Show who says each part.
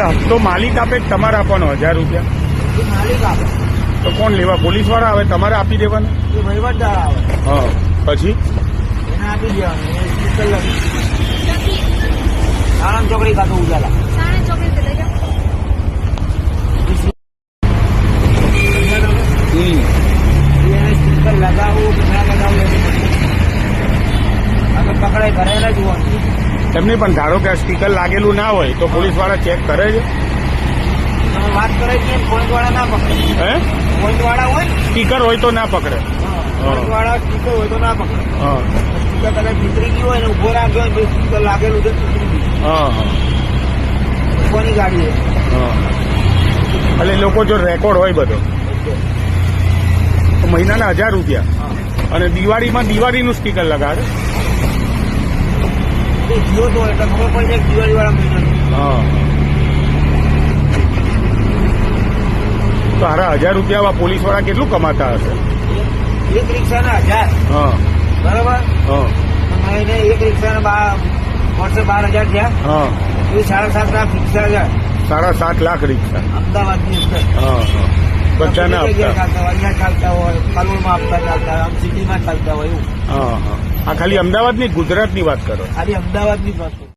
Speaker 1: એટલે હપ્તો માલિક આપે કે તમારે આપવાનો 1000 રૂપિયા?
Speaker 2: એ માલિક આપે.
Speaker 1: તો કોણ લેવા? પોલીસ વાળા આવે? તમારે આપી દેવાના?
Speaker 2: એ વહીવટદાર આવે.
Speaker 1: હા, પછી
Speaker 2: એને આપી દેવાનું. એ સ્ટીકર લગી આણંદ ચોકડી કાતો ઉજાલા.
Speaker 3: સાણંદ ચોકડી થી લઈ જાઓ.
Speaker 2: એને સ્ટીકર લગાવવું કે ના લગાવવું અમે પકડાય કરેલા જોવાનું.
Speaker 1: એમની પણ ધારો કે આ સ્ટીકર લાગેલું ના હોય તો પોલીસ વાળા ચેક કરે છે?
Speaker 2: તમે વાત કરે છે પોઈન્ટ વાળા ના પકડે.
Speaker 1: હે?
Speaker 2: પોઈન્ટ વાળા હોય ને,
Speaker 1: સ્ટીકર હોય તો ના પકડે?
Speaker 2: પોઈન્ટ વાળા સ્ટીકર હોય તો ના પકડે.
Speaker 1: હા
Speaker 2: સ્ટીકર કદાચ નીકળી ગયું હોય ને ઉભો રાખ્યો હોય તો સ્ટીકર લાગેલું છે નીકળી ગયું.
Speaker 1: હા હા
Speaker 2: કોની ગાડી છે?
Speaker 1: હા. એટલે લોકો જો રેકોર્ડ હોય બધો તો મહિનાના 1000 રૂપિયા અને દિવાળીમાં દિવાળીનું સ્ટીકર લગાડે.
Speaker 2: એ જીઓ તો એટલે ખબર પડી જાય દિવાળી વાળા મહિનાનું.
Speaker 1: હા તો હારા 1000 રૂપિયા પોલીસ વાળા કેટલું કમાતા હશે?
Speaker 2: એક રિક્ષાના 1000.
Speaker 1: હા
Speaker 2: બરાબર.
Speaker 1: હા
Speaker 2: મહિને એક રિક્ષાના વર્ષે 12,000 થયા.
Speaker 1: હા
Speaker 2: એ 7.5 લાખ રિક્ષા છે
Speaker 1: 7.5 લાખ રિક્ષા.
Speaker 2: અમદાવાદની અંદર.
Speaker 1: હા હા બધાના
Speaker 2: જગ્યાએ
Speaker 1: હપ્તા.
Speaker 2: ચાલતા હોય, અહીંયા ચાલતા હોય, કલોલમાં હપ્તા ચાલતા હોય, આમ સિટીમાં ચાલતા હોય એવું.
Speaker 1: હા હા આ ખાલી અમદાવાદની ગુજરાતની વાત કરો?
Speaker 2: ખાલી અમદાવાદની જ વાત કરું.